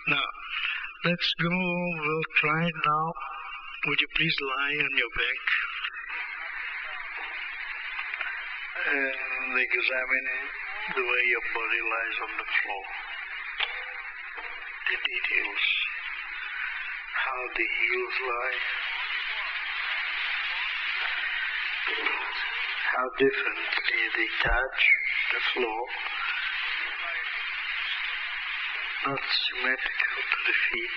Now, let's go. We'll try it now. Would you please lie on your back and examine the way your body lies on the floor. The details. How the heels lie. How differently they touch the floor. Not symmetrical to the feet.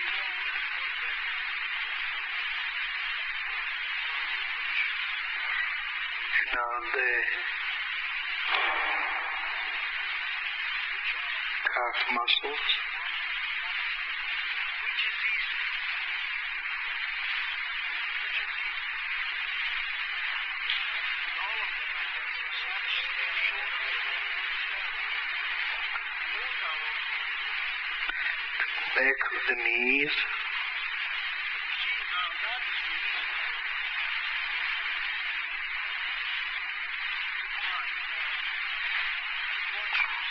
And now the calf muscles. Back of the knees.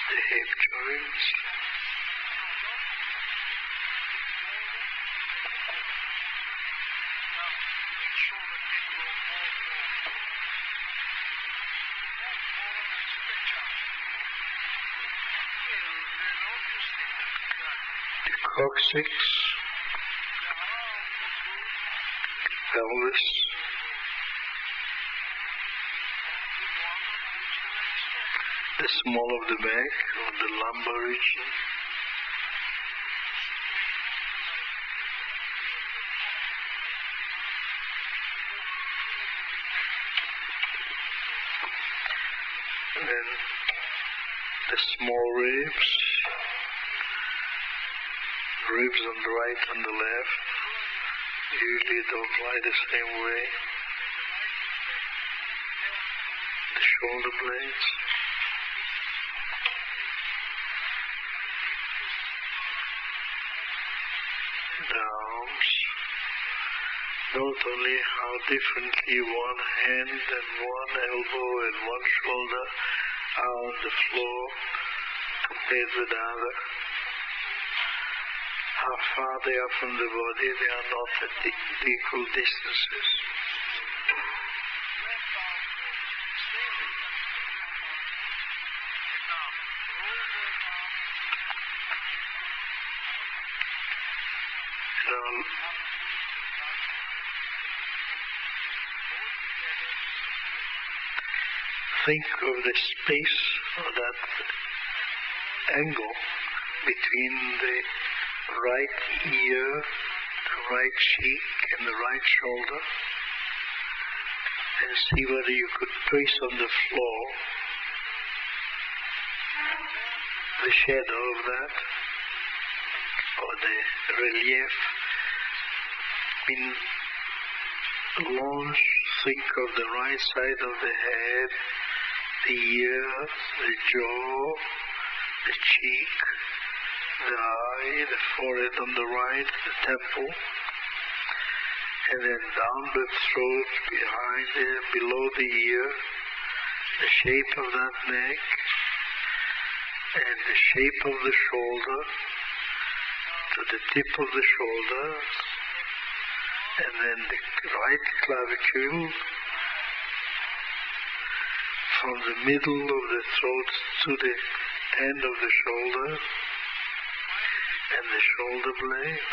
The hip joints. Coccyx, pelvis, the small of the back or the lumbar region, and then the small ribs. Ribs on the right and the left usually don't lie the same way. The shoulder blades. The arms. Not only how differently one hand and one elbow and one shoulder are on the floor compared with the other. How far they are from the body, they are not at equal distances. So, think of the space or that angle between the right ear, the right cheek and the right shoulder, and see whether you could trace on the floor the shadow of that or the relief. Think of the right side of the head, the ear, the jaw, the cheek, the eye, the forehead on the right, the temple, and then down the throat, behind it, below the ear, the shape of that neck, and the shape of the shoulder, to the tip of the shoulder, and then the right clavicule, from the middle of the throat to the end of the shoulder, and the shoulder blade.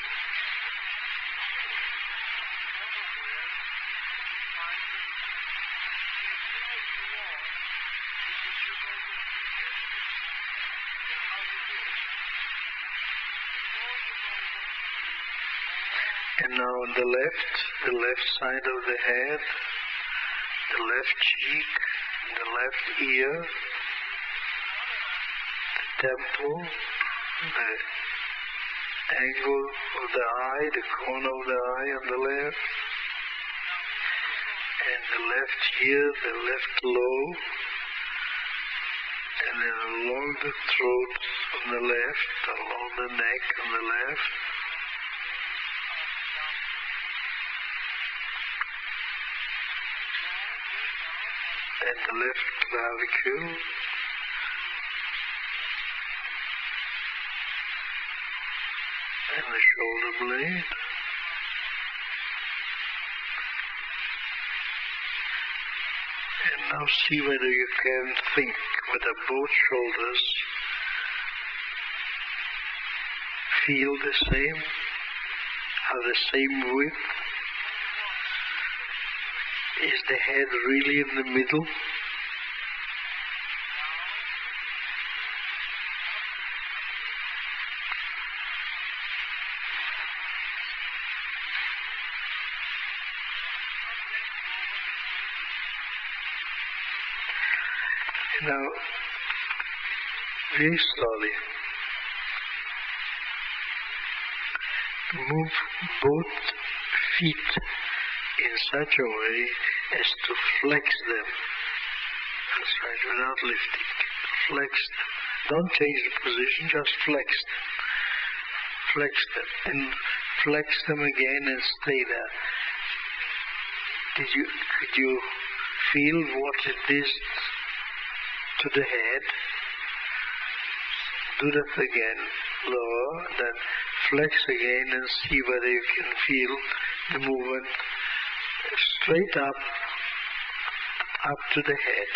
And now on the left side of the head, the left cheek, the left ear, the temple, the angle of the eye, the corner of the eye on the left, and the left ear, the left lobe, and then along the throat on the left, along the neck on the left, and the left clavicule, and the shoulder blade. And now see whether you can think whether both shoulders feel the same, have the same width. Is the head really in the middle? Now, very slowly, move both feet in such a way as to flex them. That's right, without lifting. Flex them. Don't change the position, just flex them. Flex them. And flex them again and stay there. Could you feel what it is to the head? Do that again. Lower, then flex again and see whether you can feel the movement straight up to the head,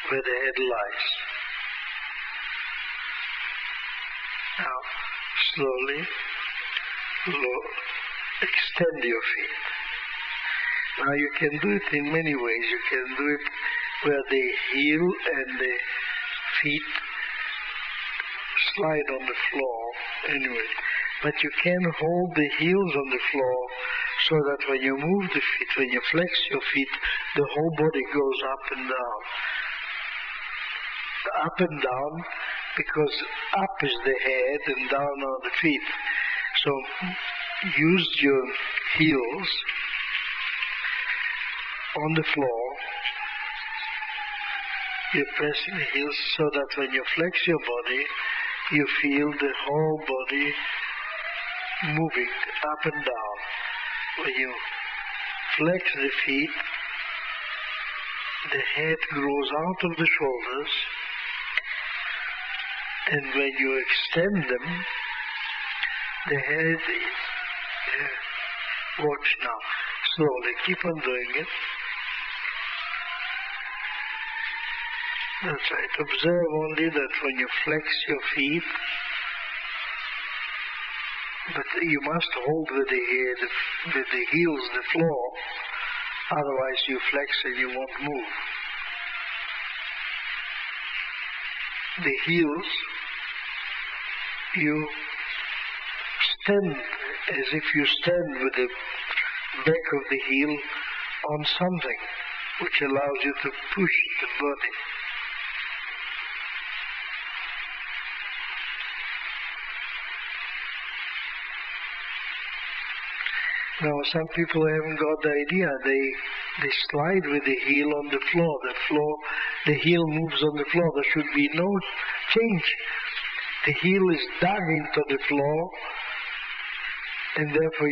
where the head lies. Now, slowly, extend your feet. Now you can do it in many ways. You can do it where the heel and the feet slide on the floor, anyway. But you can hold the heels on the floor so that when you move the feet, when you flex your feet, the whole body goes up and down. Up and down, because up is the head and down are the feet. So use your heels on the floor. You're pressing the heels so that when you flex your body, you feel the whole body moving up and down. When you flex the feet, the head grows out of the shoulders, and when you extend them, the head is... watch now. Slowly, keep on doing it. That's right. Observe only that when you flex your feet, but you must hold with the heels the floor, otherwise you flex and you won't move. The heels, you stand as if you stand with the back of the heel on something, which allows you to push the body. Now, some people haven't got the idea. They slide with the heel on the floor. The heel moves on the floor. There should be no change. The heel is dug into the floor, and therefore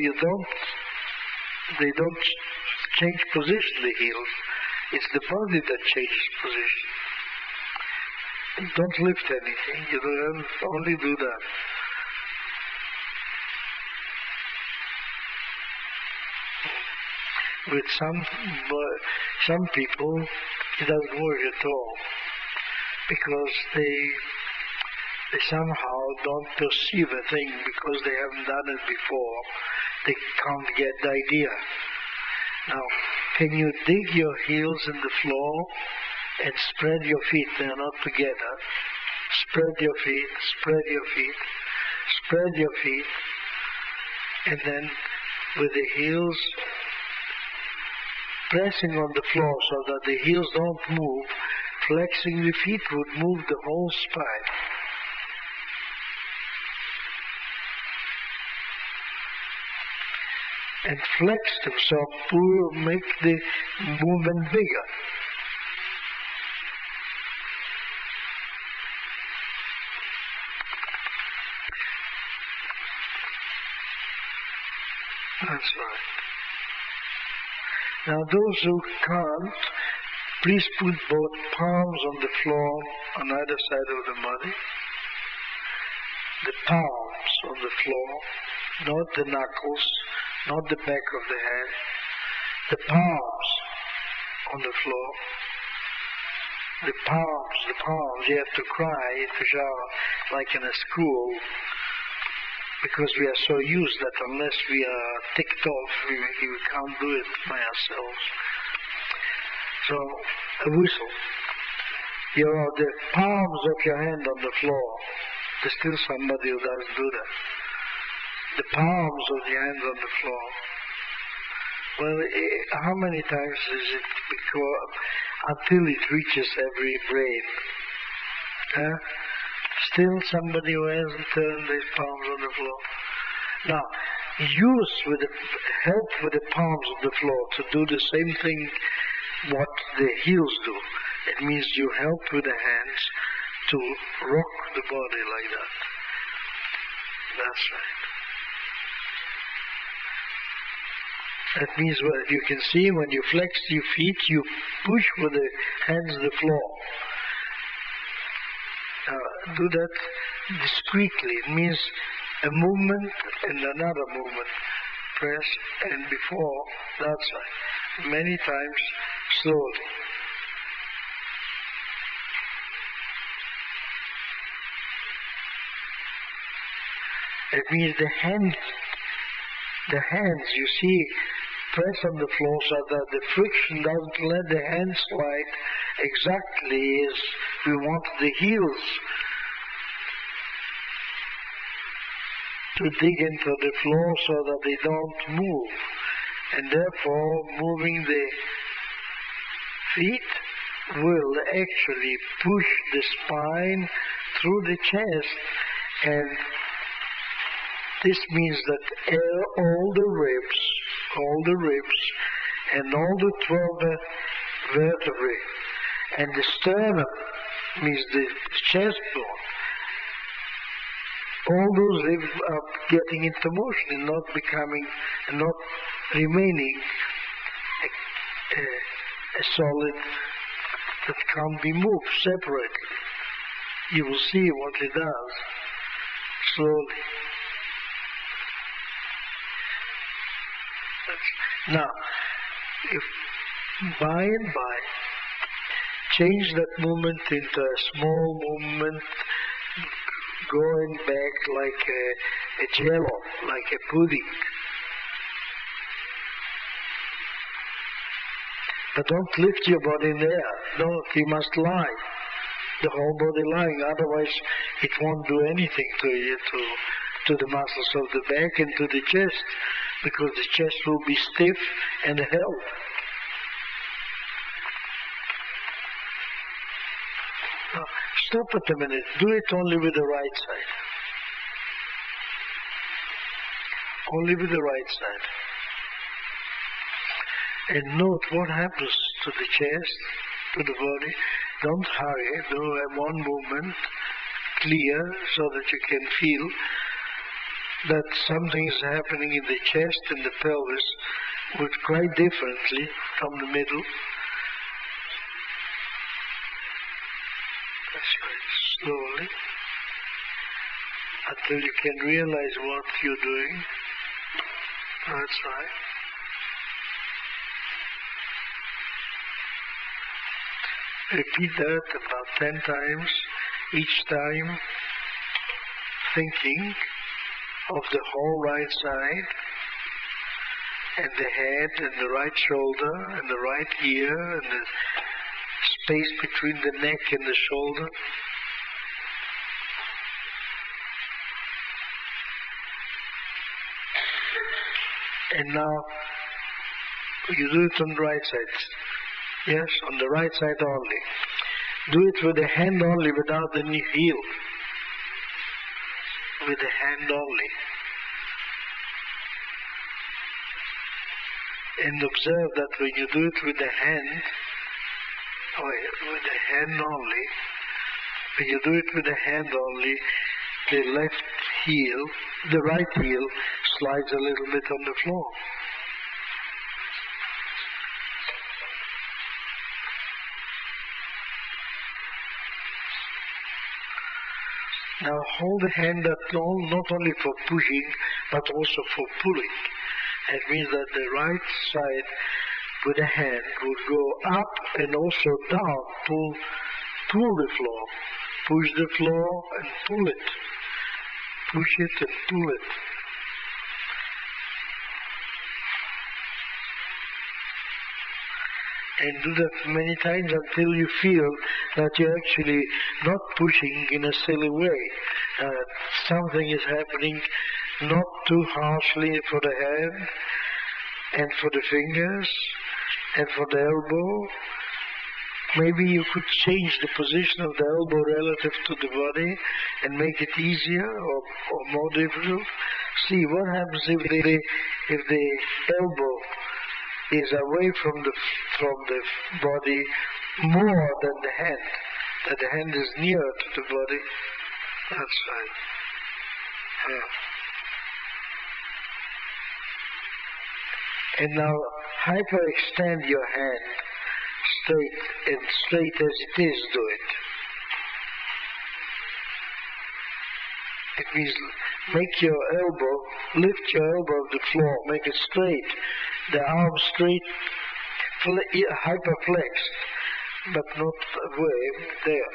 they don't change position, the heels. It's the body that changes position. You don't lift anything. You don't only do that. With some people, it doesn't work at all, because they somehow don't perceive a thing because they haven't done it before. They can't get the idea. Now, can you dig your heels in the floor and spread your feet? They are not together. Spread your feet, spread your feet, spread your feet, and then with the heels pressing on the floor so that the heels don't move, flexing the feet would move the whole spine. And flex them so make the movement bigger. That's right. Now those who can't, please put both palms on the floor on either side of the body. The palm palms on the floor, not the knuckles, not the back of the hand, the palms on the floor. The palms, you have to cry to shower like in a school, because we are so used that unless we are ticked off, we can't do it by ourselves. So, a whistle. The palms of your hand on the floor. There's still somebody who doesn't do that. The palms of the hands on the floor. Well, how many times is it until it reaches every brain? Still somebody who hasn't turned his palms on the floor. Now, help with the palms of the floor to do the same thing what the heels do. It means you help with the hands to rock the body like that. That's right. That means you can see when you flex your feet, you push with the hands the floor. Do that discreetly. It means a movement and another movement. Press and before, that's right. Many times, slowly. It means the hands, you see, press on the floor so that the friction doesn't let the hands slide exactly as we want the heels to dig into the floor so that they don't move. And therefore, moving the feet will actually push the spine through the chest, and this means that all the ribs and all the 12 vertebrae and the sternum, means the chest bone, all those ribs are getting into motion and not remaining a solid that can't be moved separately. You will see what it does slowly. Now, if by and by change that movement into a small movement, going back like a jello, like a pudding. But don't lift your body in the air. Don't, you must lie. The whole body lying, otherwise it won't do anything to you, to the muscles of the back and to the chest, because the chest will be stiff and held. Now, stop it a minute. Do it only with the right side. Only with the right side. And note what happens to the chest, to the body. Don't hurry. Do one movement, clear, so that you can feel that something is happening in the chest and the pelvis, which quite differently from the middle. That's right, slowly, until you can realize what you're doing. That's right. Repeat that about 10 times, each time thinking of the whole right side, and the head, and the right shoulder, and the right ear, and the space between the neck and the shoulder. And now, you do it on the right side. Yes, on the right side only. Do it with the hand only, without the heel. With the hand only. And observe that when you do it with the hand, when you do it with the hand only, the left heel, the right heel slides a little bit on the floor. Now hold the hand not only for pushing, but also for pulling. It means that the right side with the hand would go up and also down, pull the floor. Push the floor and pull it. Push it and pull it. And do that many times until you feel that you're actually not pushing in a silly way. Something is happening not too harshly for the hand and for the fingers and for the elbow. Maybe you could change the position of the elbow relative to the body and make it easier or more difficult. See what happens if the elbow is away from the body more than the hand, that the hand is nearer to the body. That's right. And now hyperextend your hand straight as it is, do it. It means make your elbow, lift your elbow off the floor, make it straight, the arm straight, hyperflexed, but not away, there.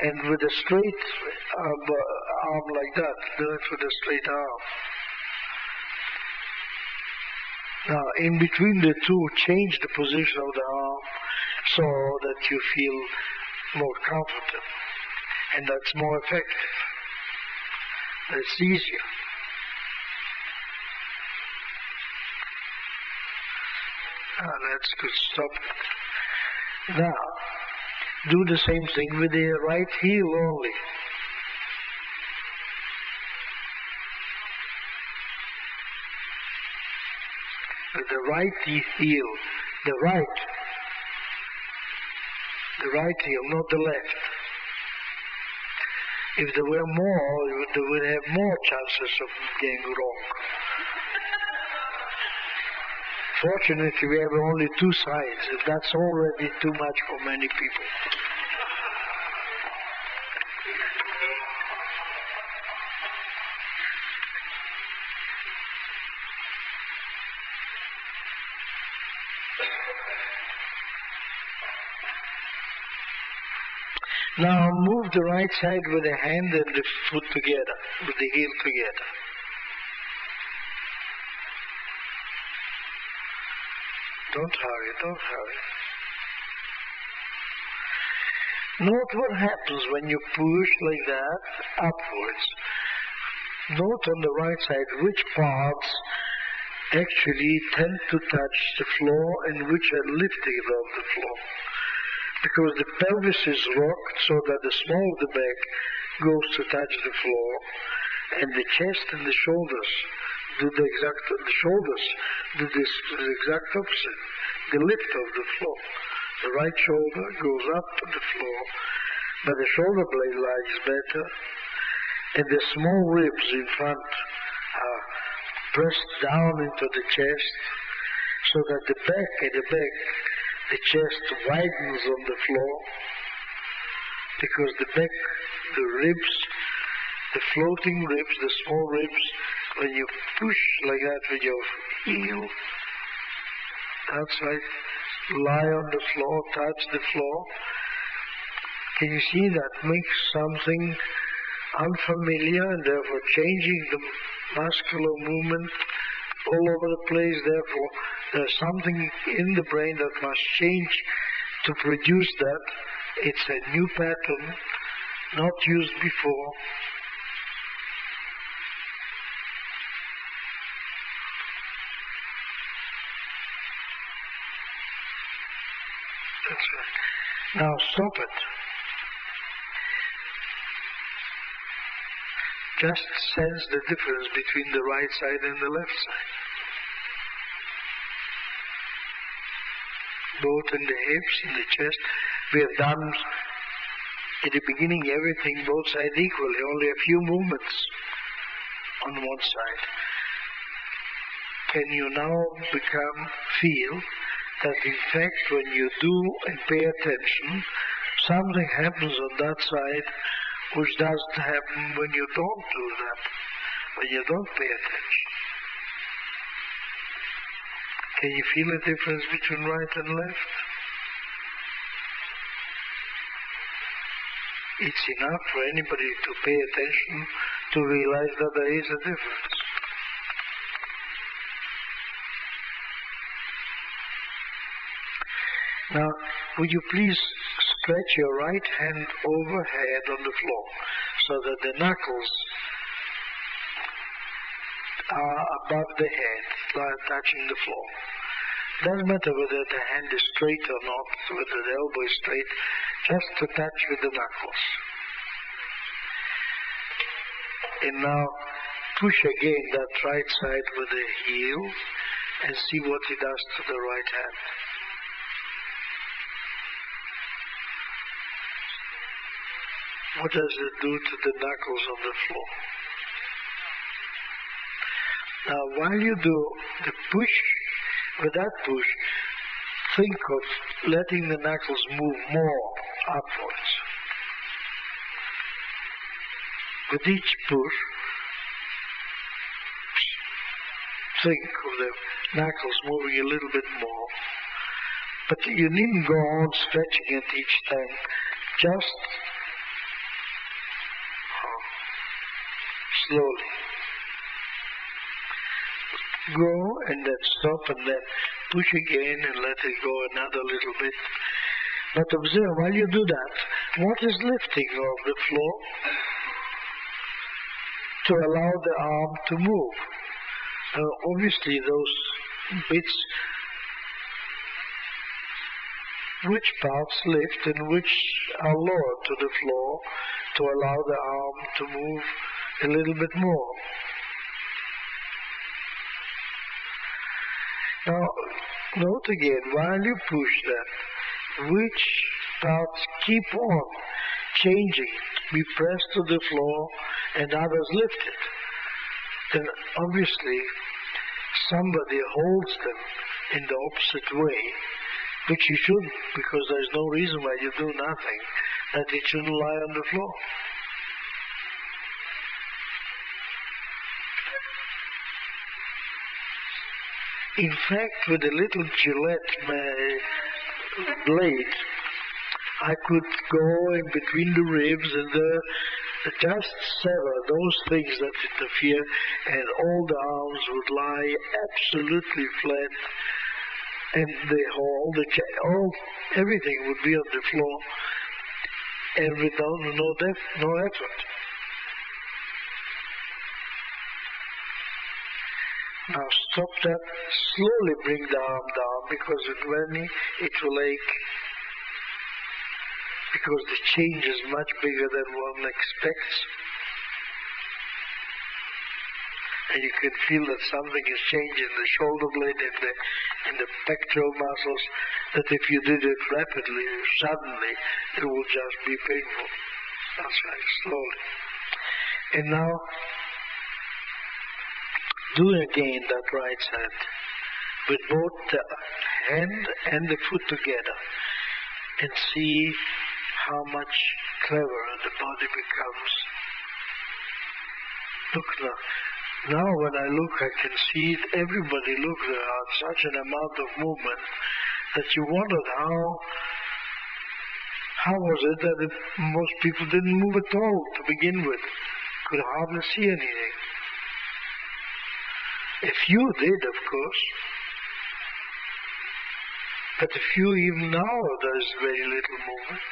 And with a straight arm like that, do it with a straight arm. Now, in between the two, change the position of the arm so that you feel more comfortable. And that's more effective. That's easier. That's good. Stop it. Now, do the same thing with the right heel only. With the right heel, the right heel, not the left. If there were more, they would have more chances of getting wrong. Fortunately, we have only two sides, and that's already too much for many people. Now move the right side with the hand and the foot together, with the heel together. Don't hurry. Note what happens when you push like that upwards. Note on the right side which parts actually tend to touch the floor and which are lifting above the floor. Because the pelvis is rocked so that the small of the back goes to touch the floor, and the chest and the shoulders do the exact opposite, the lift of the floor. The right shoulder goes up to the floor, but the shoulder blade lies better, and the small ribs in front are pressed down into the chest, so that the chest widens on the floor, because the ribs, the floating ribs, the small ribs, when you push like that with your heel, outside, lie on the floor, touch the floor. Can you see that makes something unfamiliar and therefore changing the muscular movement all over the place? Therefore, there's something in the brain that must change to produce that. It's a new pattern, not used before. That's right. Now stop it. Just sense the difference between the right side and the left side. Both in the hips, in the chest. We have done at the beginning everything both sides equally, only a few movements on one side. Can you now feel that in fact when you do and pay attention, something happens on that side which doesn't happen when you don't do that, when you don't pay attention. Can you feel a difference between right and left? It's enough for anybody to pay attention to realize that there is a difference. Now, would you please stretch your right hand overhead on the floor so that the knuckles are above the head, touching the floor. Doesn't matter whether the hand is straight or not, whether the elbow is straight, just to touch with the knuckles. And now push again that right side with the heel and see what it does to the right hand. What does it do to the knuckles on the floor? Now while you do the push, with that push, think of letting the knuckles move more upwards. With each push, think of the knuckles moving a little bit more. But you needn't go on stretching it each time. Just slowly. Go and then stop and then push again and let it go another little bit. But observe, while you do that, what is lifting off the floor to allow the arm to move? Obviously those bits, which parts lift and which are lowered to the floor to allow the arm to move a little bit more. Now, note again, while you push that, which parts keep on changing, be pressed to the floor and others lifted. Then obviously somebody holds them in the opposite way, which you shouldn't, because there's no reason why you do nothing that it shouldn't lie on the floor. In fact, with a little Gillette blade, I could go in between the ribs and just sever those things that interfere, and all the arms would lie absolutely flat, and everything would be on the floor, and without no effort. Now stop that, slowly bring the arm down, because it will ache, because the change is much bigger than one expects. And you can feel that something is changing in the shoulder blade, in the pectoral muscles, that if you did it rapidly, suddenly, it will just be painful. That's right, slowly. And now, do again that right hand with both the hand and the foot together, and see how much cleverer the body becomes. Look now when I look, I can see it. Everybody look, there are such an amount of movement that you wondered how was it that most people didn't move at all to begin with, could hardly see anything. A few did, of course, but a few even now there is very little movement.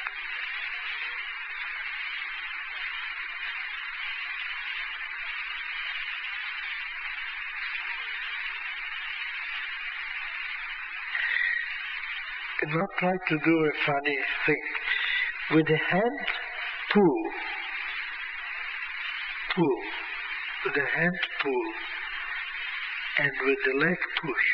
And now try to do a funny thing. With the hand, pull. With the hand, pull. And with the leg, push.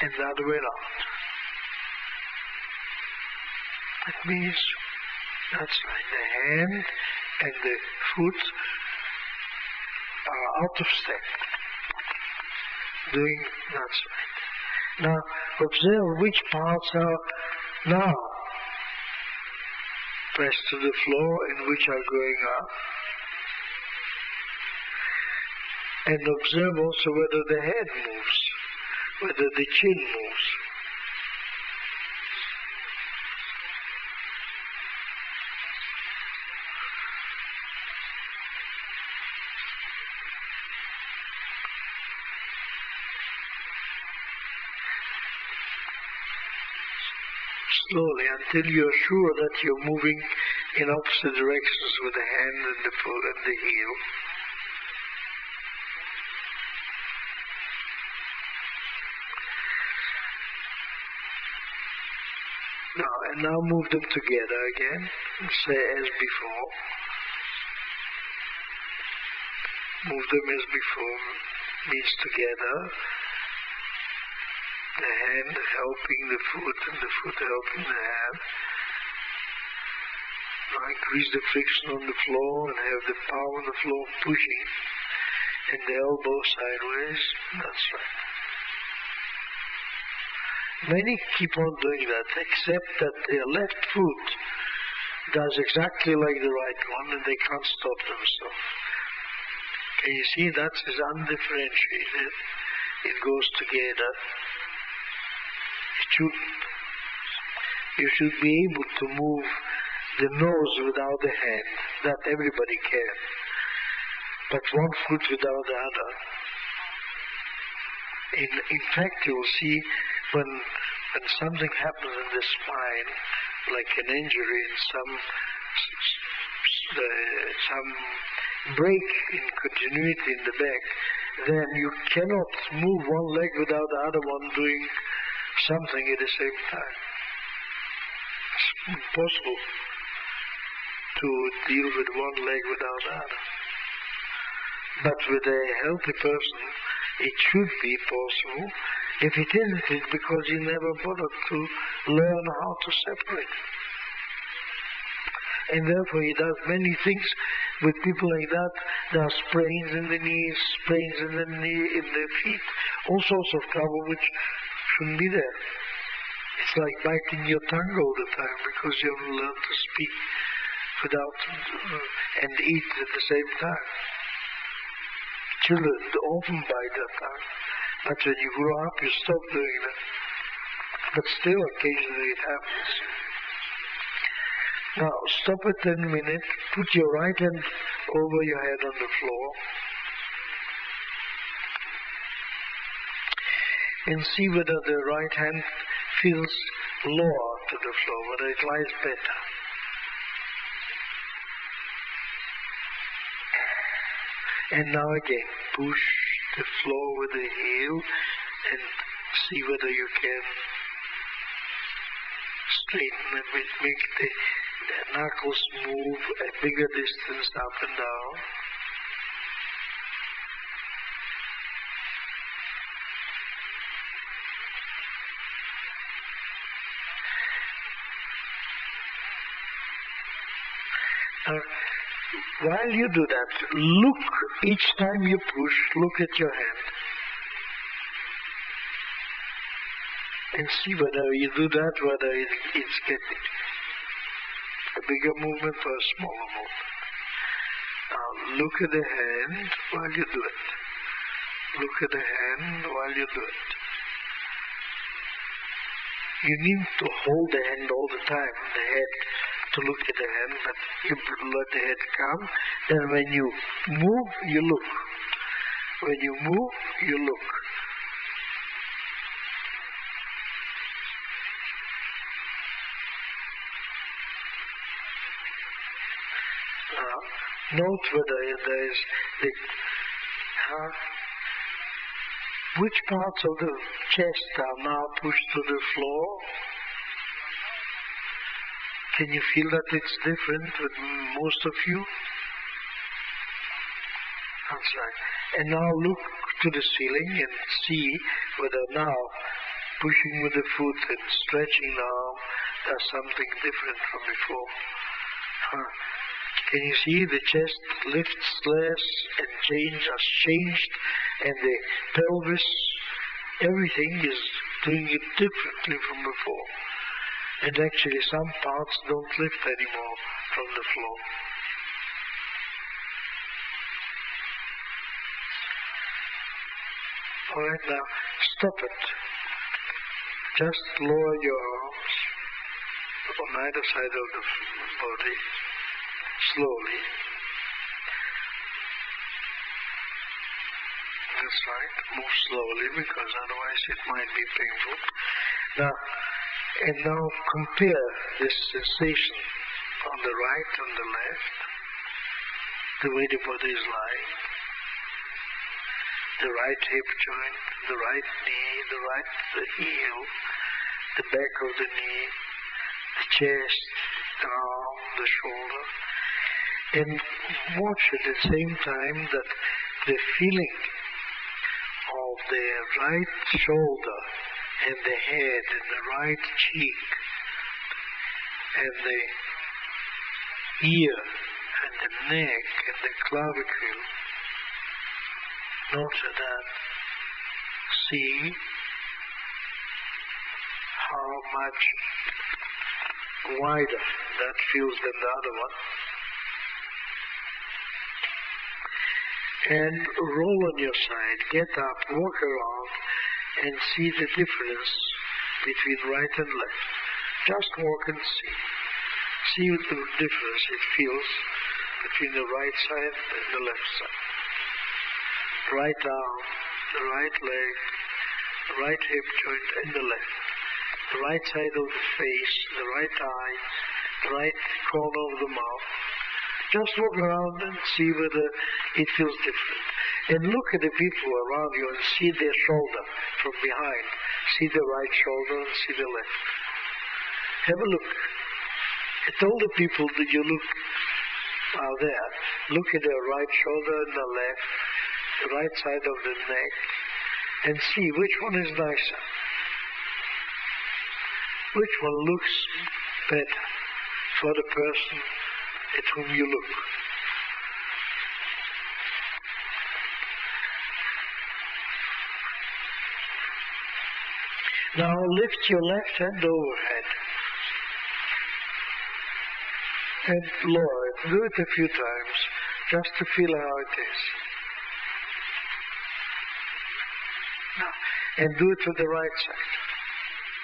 And the other way around. That means, that's right, the hand and the foot are out of step. That's right. Now observe which parts are now pressed to the floor and which are going up. And observe also whether the head moves, whether the chin moves. Slowly, until you are sure that you're moving in opposite directions with the hand and the foot and the heel. Now move them together again, and say as before. Move them as before means together. The hand helping the foot and the foot helping the hand. Now increase the friction on the floor and have the palm on the floor pushing and the elbow sideways. That's right. Many keep on doing that, except that their left foot does exactly like the right one and they can't stop themselves. Can you see that is undifferentiated? It goes together. You should be able to move the nose without the hand. That everybody can. But one foot without the other. In fact, you will see when something happens in the spine, like an injury in some break in continuity in the back, then you cannot move one leg without the other one doing something at the same time. It's impossible to deal with one leg without the other. But with a healthy person, it should be possible. If it isn't, it's because he never bothered to learn how to separate. And therefore he does many things with people like that. There are sprains in the knees, sprains in the feet, all sorts of trouble which shouldn't be there. It's like biting your tongue all the time because you haven't learned to speak without and eat at the same time. Children often bite their tongue, but when you grow up you stop doing that. But still occasionally it happens. Now stop it in a minute, put your right hand over your head on the floor and see whether the right hand feels lower to the floor, whether it lies better. And now again, push the floor with the heel and see whether you can straighten a bit, make the knuckles move a bigger distance up and down. While you do that, look, each time you push, look at your hand. And see whether you do that, whether it's getting a bigger movement or a smaller movement. Now look at the hand while you do it. Look at the hand while you do it. You need to hold the hand all the time, the head, to look at the hand, but you let the head come. Then when you move, you look. When you move, you look. Note whether there is which parts of the chest are now pushed to the floor. Can you feel that it's different with most of you? That's right. And now look to the ceiling and see whether now pushing with the foot and stretching the arm, there's something different from before. Can you see the chest lifts less and has changed, and the pelvis, everything is doing it differently from before. And actually some parts don't lift anymore from the floor. Alright, now stop it. Just lower your arms on either side of the body, slowly. That's right, move slowly because otherwise it might be painful. Now compare this sensation on the right and the left, the way the body is lying, the right hip joint, the right knee, the heel, the back of the knee, the chest, the arm, the shoulder, and watch at the same time that the feeling of the right shoulder and the head and the right cheek and the ear and the neck and the clavicle. Note that. See how much wider that feels than the other one. And roll on your side, get up, walk around, and see the difference between right and left. Just walk and see. See the difference it feels between the right side and the left side. Right arm, the right leg, the right hip joint and the left. The right side of the face, the right eye, the right corner of the mouth. Just walk around and see whether it feels different. And look at the people around you and see their shoulder from behind. See the right shoulder and see the left. Have a look. At all the people that you look are there. Look at the right shoulder and the left, the right side of the neck, and see which one is nicer. Which one looks better for the person at whom you look. Now lift your left hand overhead and lower it. Do it a few times just to feel how it is. Now, and do it to the right side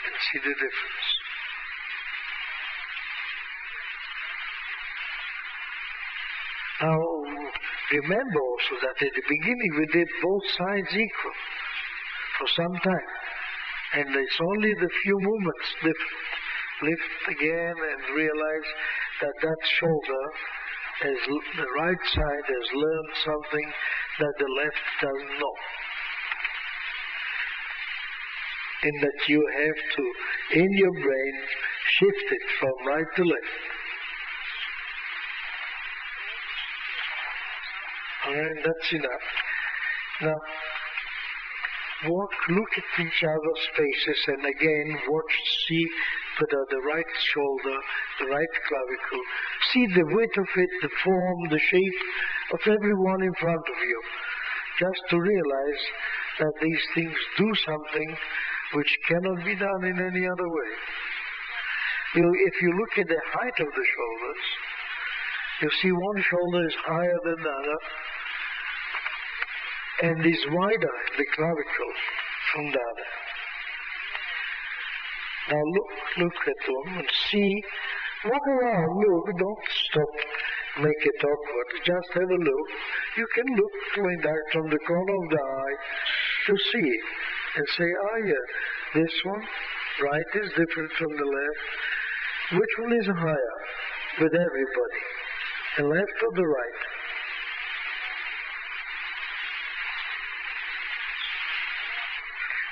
and see the difference. Now, remember also that at the beginning we did both sides equal for some time. And it's only the few movements different. Lift again and realize that that shoulder, the right side has learned something that the left doesn't know. And that you have to, in your brain, shift it from right to left. Alright, that's enough. Now, look at each other's faces and again watch, see the right shoulder, the right clavicle. See the width of it, the form, the shape of everyone in front of you. Just to realize that these things do something which cannot be done in any other way. If you look at the height of the shoulders, you see one shoulder is higher than the other and is wider, the clavicle, from the other. Now look at them and see, walk around, look, don't stop, make it awkward, just have a look. You can look going back from the corner of the eye to see and say, yeah, this one, right, is different from the left. Which one is higher with everybody, the left or the right?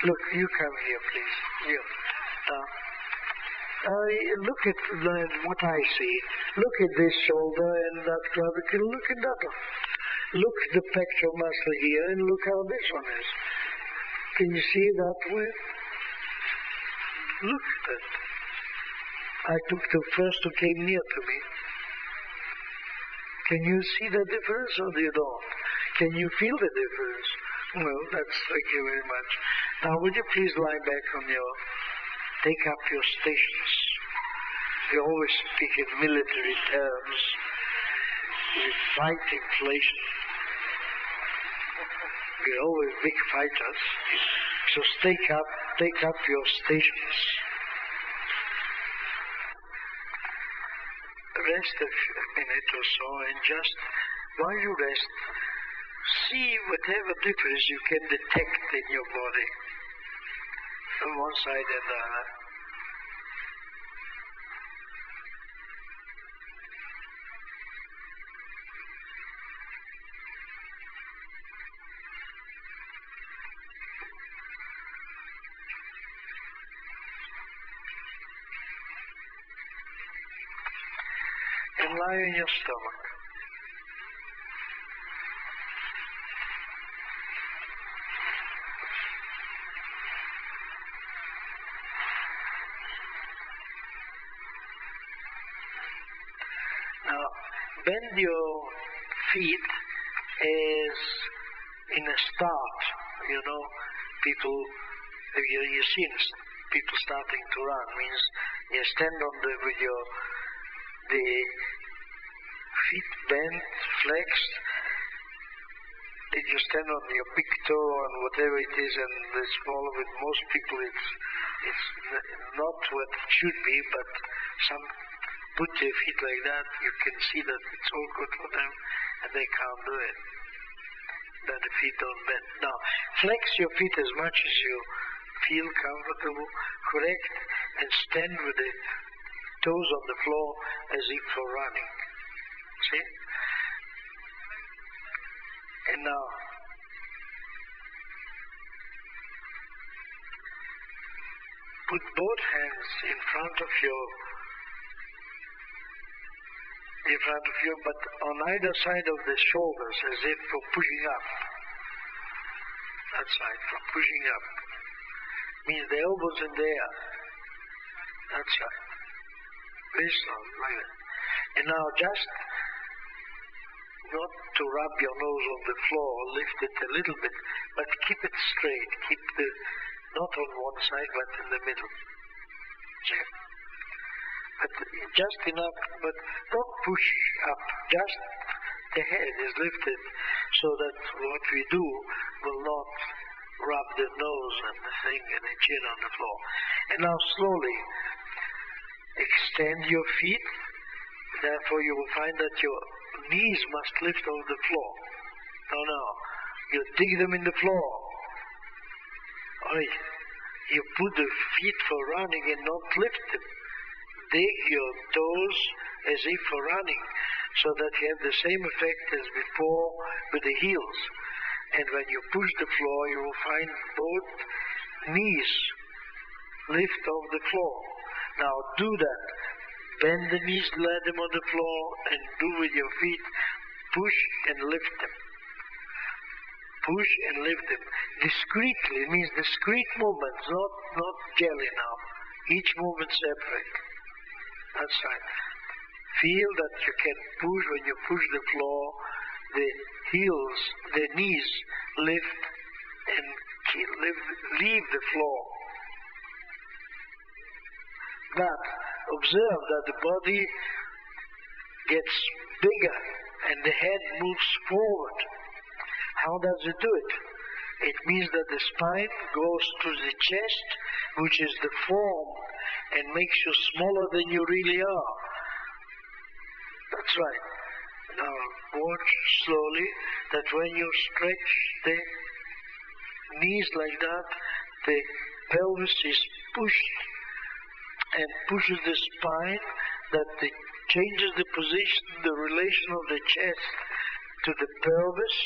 Look, you come here, please. Here. Look at what I see. Look at this shoulder and that clavicle. Look at that one. Look at the pectoral muscle here and look how this one is. Can you see that way? Look at that. I took the first who came near to me. Can you see the difference or you don't? Can you feel the difference? Well, thank you very much. Now would you please lie back on take up your stations. We always speak in military terms. We fight inflation. We're always big fighters. So take up your stations. Rest a minute or so, and just while you rest, see whatever difference you can detect in your body, on one side and the other. And lie in your stomach. Now, bend your feet as in a start. You know, people, you've seen people starting to run, means you stand on the feet bent, flexed, then you stand on your big toe and whatever it is, and the small with most people it's not what it should be, but some put their feet like that, you can see that it's all good for them, and they can't do it. That the feet don't bend. Now, flex your feet as much as you feel comfortable, correct, and stand with the toes on the floor as if for running. See? And now, put both hands in front of you, but on either side of the shoulders, as if for pushing up. That side, for pushing up. Means the elbows in the air. That side. Very slow, like that. And now just not to rub your nose on the floor, lift it a little bit, but keep it straight. Keep not on one side, but in the middle. See? But just enough, but don't push up. Just the head is lifted so that what we do will not rub the nose and the thing and the chin on the floor. And now slowly extend your feet. Therefore you will find that your knees must lift off the floor. No. You dig them in the floor. Right. You put the feet for running and not lift them. Dig your toes as if for running, so that you have the same effect as before with the heels. And when you push the floor, you will find both knees lift off the floor. Now do that. Bend the knees, let them on the floor, and do with your feet, push and lift them. Push and lift them. Discreetly, means discrete movements, not jelly now. Each movement separate. That's right. Feel that you can push, when you push the floor, the heels, the knees lift and leave the floor. But observe that the body gets bigger and the head moves forward. How does it do it? It means that the spine goes to the chest, which is the form, and makes you smaller than you really are. That's right. Now watch slowly that when you stretch the knees like that, the pelvis is pushed and pushes the spine, that it changes the position, the relation of the chest to the pelvis,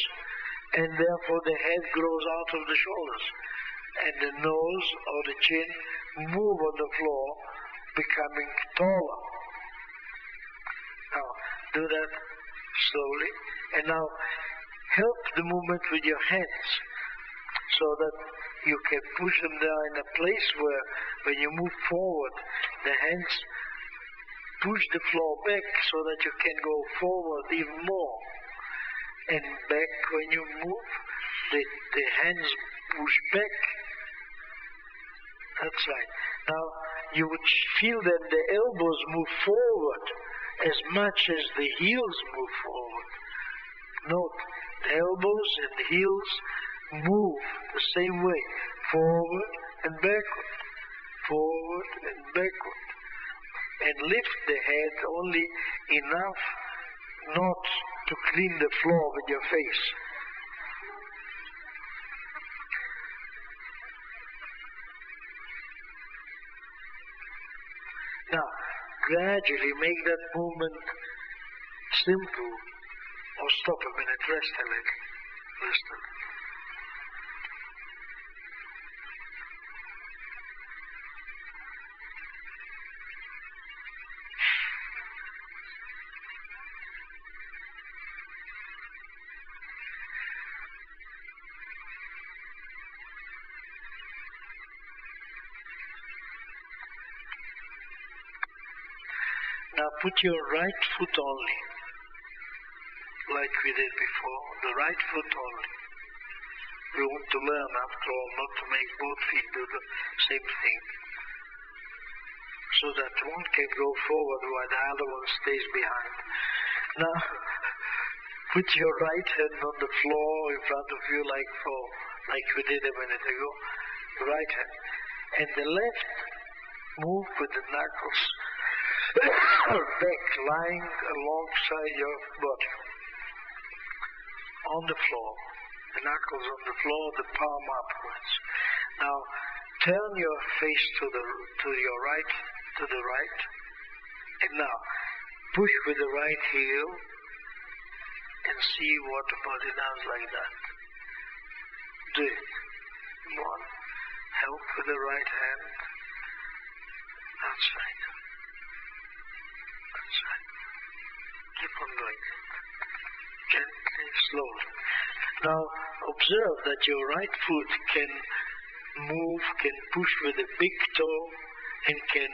and therefore the head grows out of the shoulders, and the nose or the chin move on the floor, becoming taller. Now do that slowly, and now help the movement with your hands, so that you can push them there in a place where when you move forward, the hands push the floor back so that you can go forward even more. And back when you move, the hands push back That's right. Now, you would feel that the elbows move forward as much as the heels move forward. Note, the elbows and the heels move the same way, forward and backward, forward and backward. And lift the head only enough not to clean the floor with your face. Now, gradually make that movement simple, or stop a minute, rest a little, rest a little. Now put your right foot only, like we did before, the right foot only. We want to learn, after all, not to make both feet do the same thing, so that one can go forward while the other one stays behind. Now, put your right hand on the floor in front of you like we did a minute ago, the right hand. And the left, move with the knuckles back, lying alongside your body. On the floor, the knuckles on the floor, the palm upwards. Now, turn your face to your right, and now push with the right heel and see what the body does like that. Do it. One, help with the right hand. That's right. That's right. Keep on doing it. Gently, slowly. Now, observe that your right foot can move, can push with the big toe, and can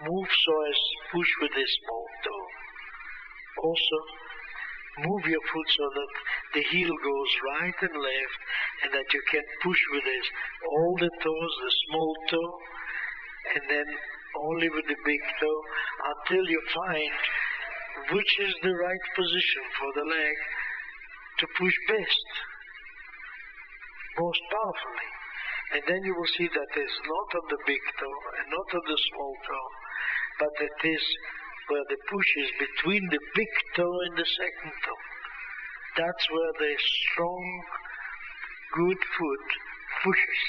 move so as push with the small toe. Also, move your foot so that the heel goes right and left, and that you can push with all the toes, the small toe, and then only with the big toe, until you find which is the right position for the leg to push best, most powerfully. And then you will see that it's not on the big toe and not on the small toe, but it is where the push is between the big toe and the second toe. That's where the strong, good foot pushes.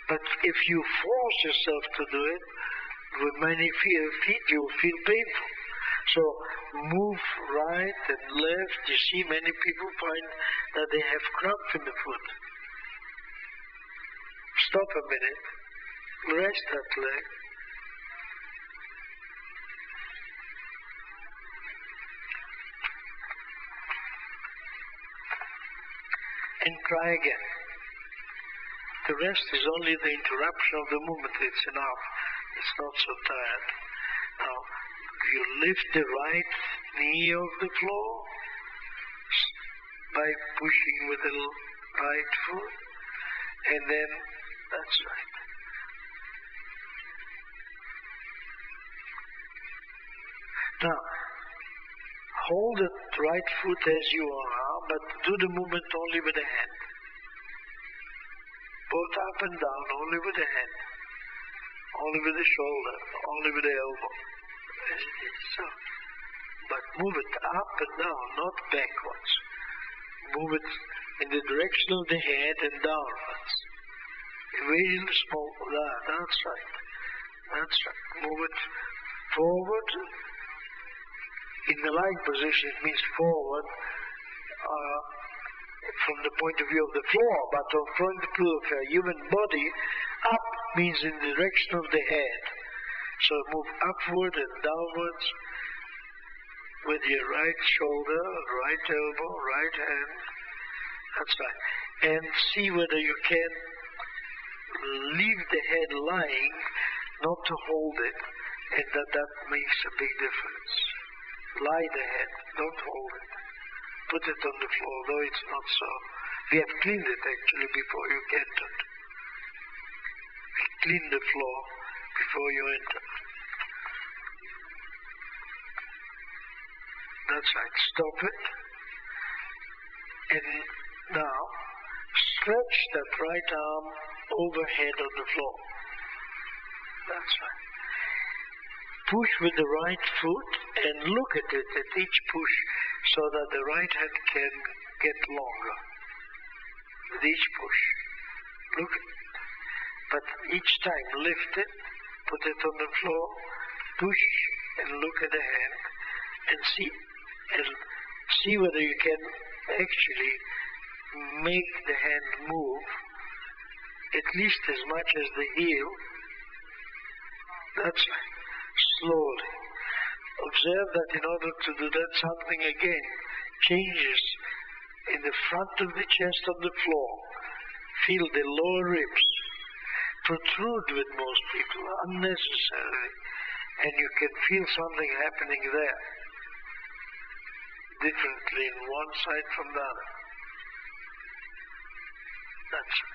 But if you force yourself to do it, with many feet you will feel painful. So move right and left. You see, many people find that they have cramp in the foot. Stop a minute. Rest that leg. And try again. The rest is only the interruption of the movement. It's enough. It's not so tired. Now, you lift the right knee off the floor by pushing with the right foot, and then that's right. Now, hold the right foot as you are, but do the movement only with the hand. Both up and down, only with the hand. Only with the shoulder, only with the elbow. As it is, so. But move it up and down, not backwards. Move it in the direction of the head and downwards. Very small, that's right. That's right. Move it forward. In the lying position, it means forward from the point of view of the floor, but from the point of view of a human body, up means in the direction of the head. So move upward and downwards with your right shoulder, right elbow, right hand. That's right. And see whether you can leave the head lying, not to hold it, and that makes a big difference. Lie the head, don't hold it. put it on the floor, though it's not so. We have cleaned it actually before you entered. We cleaned the floor before you entered. That's right. Stop it. And now, stretch that right arm overhead on the floor. That's right. Push with the right foot and look at it at each push so that the right hand can get longer. With each push. Look at it. But each time lift it, put it on the floor, push and look at the hand and see whether you can actually make the hand move at least as much as the heel. That's right. Slowly. Observe that in order to do that, something again changes in the front of the chest on the floor. Feel the lower ribs protrude with most people unnecessarily, and you can feel something happening there differently in one side from the other. That's right.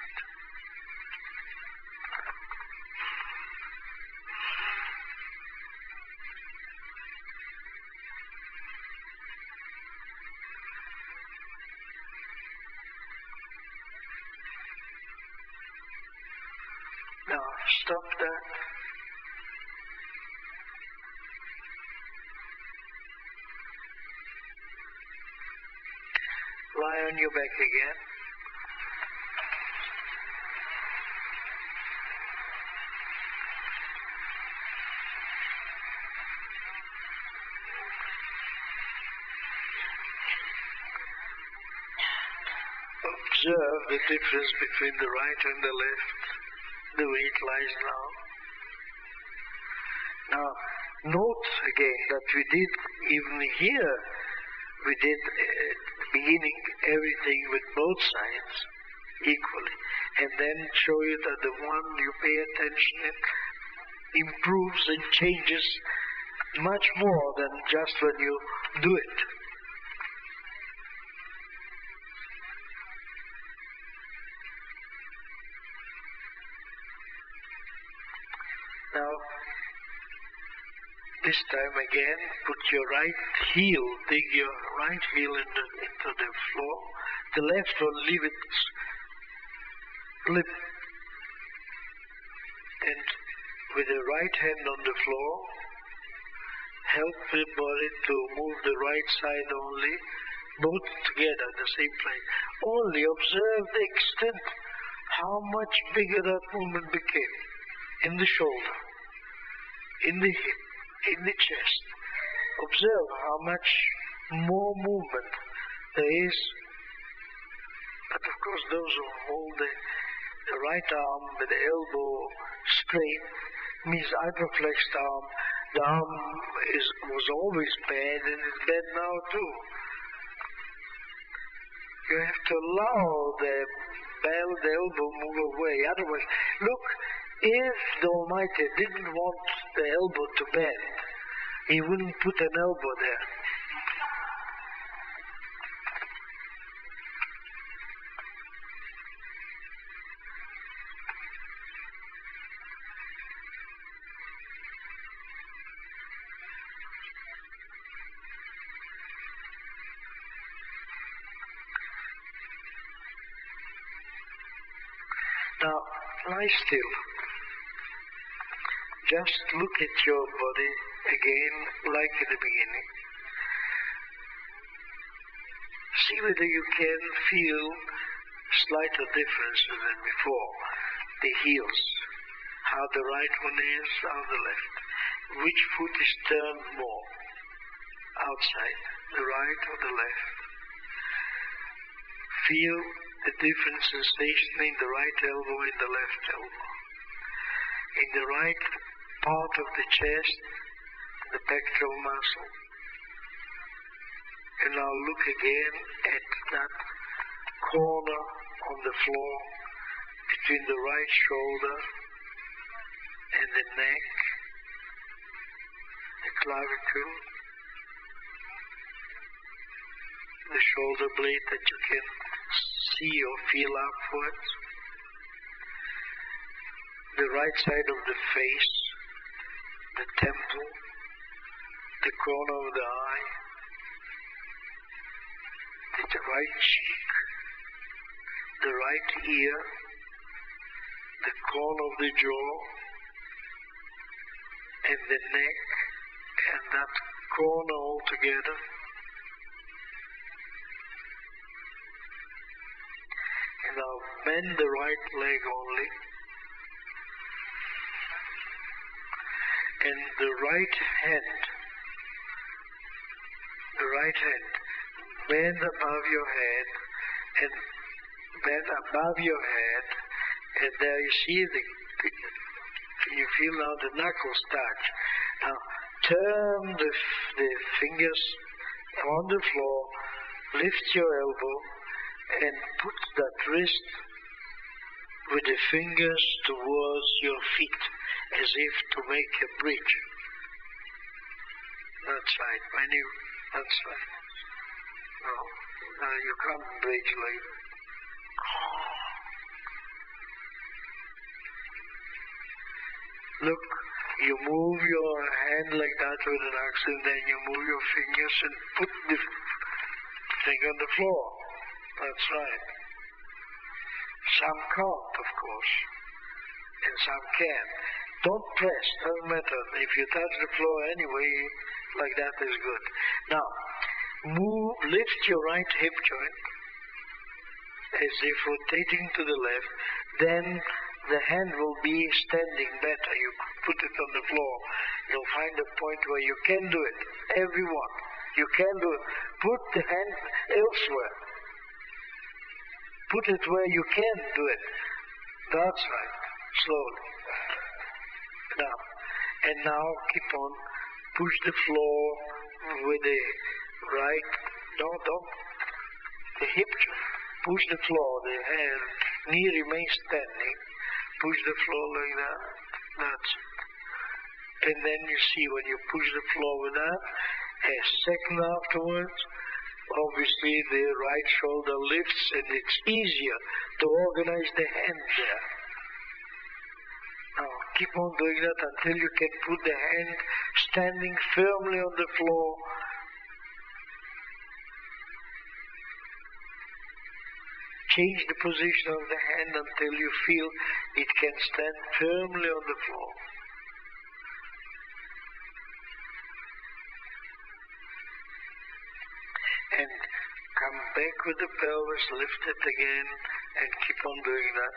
Now stop that. Lie on your back again. Observe the difference between the right and the left, the way it lies now. Now, note again that we did, even here, we did at the beginning everything with both sides equally, and then show you that the one you pay attention it improves and changes much more than just when you do it. Now, this time again, put your right heel, dig your right heel into the floor. The left one, leave it slip. And with the right hand on the floor, help the body to move the right side only, both together in the same place. Only observe the extent, how much bigger that movement became. In the shoulder, in the hip, in the chest. Observe how much more movement there is. But of course those who hold the right arm with the elbow straight means hyperflexed arm. The arm was always bad and is bad now too. You have to allow the elbow move away. Otherwise, look, if the Almighty didn't want the elbow to bend, He wouldn't put an elbow there. Now, lie still. Just look at your body again like in the beginning. See whether you can feel slighter differences than before. The heels, how the right one is, how the left. Which foot is turned more? Outside, the right or the left? Feel the different sensation in the right elbow and the left elbow. In the right part of the chest, the pectoral muscle. And now look again at that corner on the floor between the right shoulder and the neck, the clavicle, the shoulder blade that you can see or feel upwards. The right side of the face, the temple, the corner of the eye, the right cheek, the right ear, the corner of the jaw, and the neck, and that corner altogether. And now bend the right leg only, and the right hand, bend above your head, and bend above your head, and there you see you feel now the knuckles touch. Now turn the fingers on the floor, lift your elbow, and put that wrist with the fingers towards your feet, as if to make a bridge. That's right. That's right. No, you can't bridge like that. Look, you move your hand like that with an axe, and then you move your fingers and put the thing on the floor. That's right. Some can't, of course, and some can. Don't press, doesn't matter. If you touch the floor anyway, like that is good. Now, lift your right hip joint, as if rotating to the left, then the hand will be standing better. You put it on the floor. You'll find a point where you can do it. Everyone, you can do it. Put the hand elsewhere. Put it where you can do it. That's right. Slowly. Now keep on. Push the floor with the right. The hip joint. Push the floor. The hand, knee remains standing. Push the floor like that. That's it. And then you see when you push the floor with that, a second afterwards, obviously the right shoulder lifts and it's easier to organize the hand there. Now keep on doing that until you can put the hand standing firmly on the floor. Change the position of the hand until you feel it can stand firmly on the floor. And come back with the pelvis, lift it again, and keep on doing that.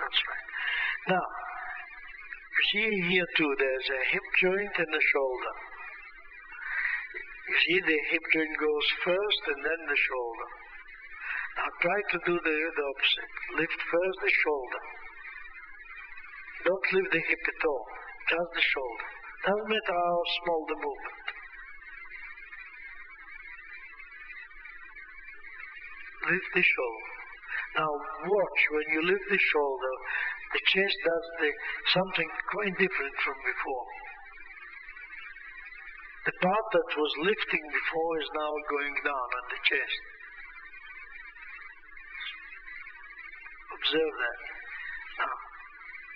That's right. Now, you see here too, there's a hip joint and a shoulder. You see the hip joint goes first and then the shoulder. Now try to do the opposite. Lift first the shoulder. Don't lift the hip at all, just the shoulder. Doesn't matter how small the movement. Lift the shoulder. Now watch, when you lift the shoulder, the chest does something quite different from before. The part that was lifting before is now going down on the chest. Observe that. Now,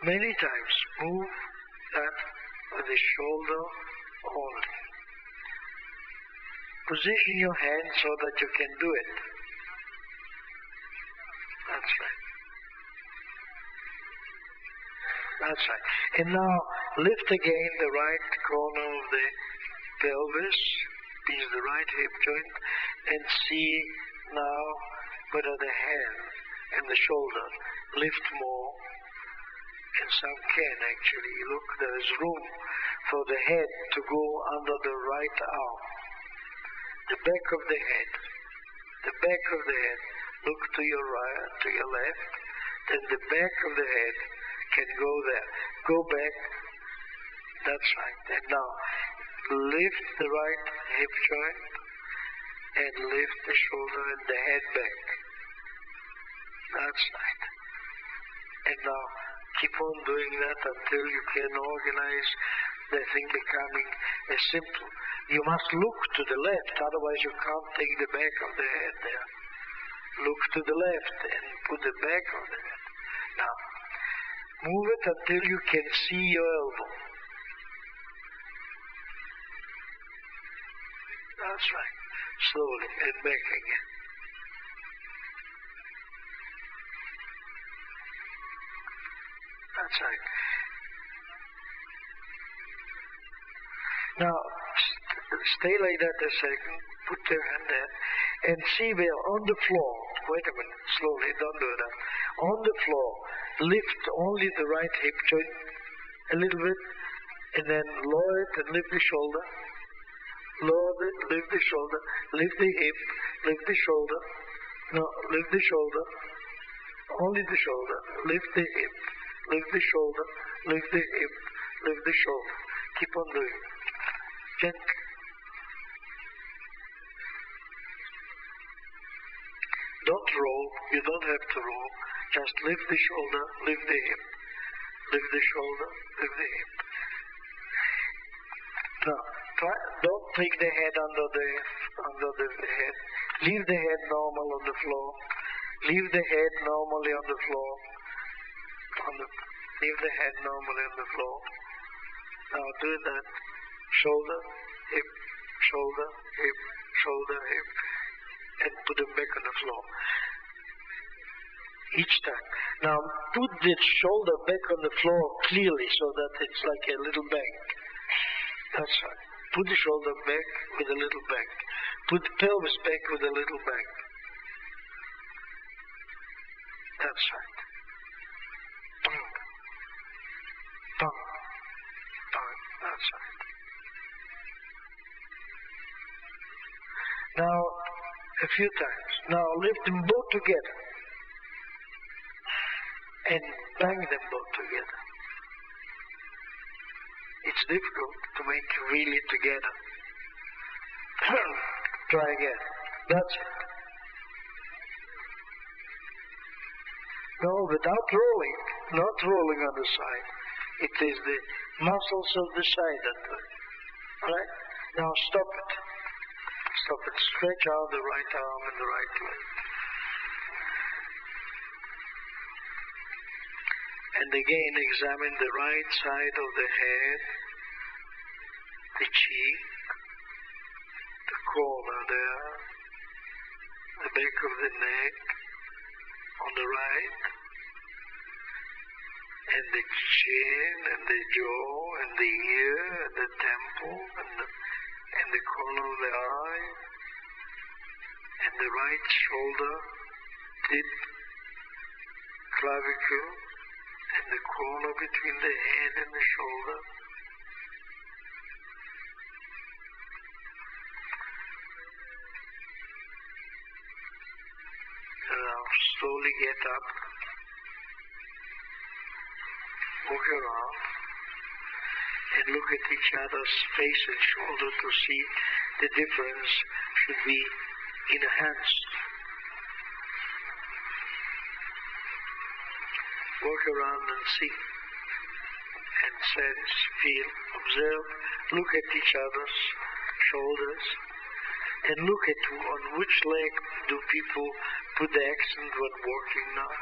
many times move that with the shoulder only. Position your hand so that you can do it. That's right. That's right. And now lift again the right corner of the pelvis, is the right hip joint, and see now whether the hand and the shoulder lift more. And some can actually. Look, there is room for the head to go under the right arm. The back of the head. The back of the head. Look to your right, to your left. Then the back of the head can go there. Go back. That's right. And now lift the right hip joint and lift the shoulder and the head back. That's right. And now keep on doing that until you can organize the thing becoming simple. You must look to the left, otherwise you can't take the back of the head there. Look to the left and put the back of the head. Now, move it until you can see your elbow. That's right. Slowly and back again. That's right. Now, stay like that a second. Put your hand there. And see where on the floor. Wait a minute. Slowly. Don't do that. On the floor. Lift only the right hip joint a little bit. And then lower it and lift the shoulder. Lower it, lift the shoulder. Lift the hip. Lift the shoulder. No, lift the shoulder. Only the shoulder. Lift the hip. Lift the shoulder, lift the hip, lift the shoulder. Keep on doing it. Gently. Don't roll. You don't have to roll. Just lift the shoulder, lift the hip, lift the shoulder, lift the hip. Now, don't take the head under the head. Leave the head normal on the floor. Leave the head normally on the floor. Leave the head normally on the floor. Now do that. Shoulder, hip, shoulder, hip, shoulder, hip, and put them back on the floor. Each time. Now put the shoulder back on the floor clearly so that it's like a little bank. That's right. Put the shoulder back with a little bank. Put the pelvis back with a little bank. That's right. Bang, bang, that's right. Now, a few times. Now lift them both together. And bang them both together. It's difficult to make really together. Try again. That's it. No, without rolling, not rolling on the side. It is the muscles of the side that do it. Alright? Now stop it. Stop it. Stretch out the right arm and the right leg. And again examine the right side of the head, the cheek, the corner there, the back of the neck on the right, and the chin, and the jaw, and the ear, and the temple, and the corner of the eye, and the right shoulder, tip, clavicle, and the corner between the head and the shoulder. And now slowly get up. Walk around and look at each other's face and shoulder to see the difference should be enhanced. Walk around and see and sense, feel, observe, look at each other's shoulders and look at on which leg do people put the accent when walking now.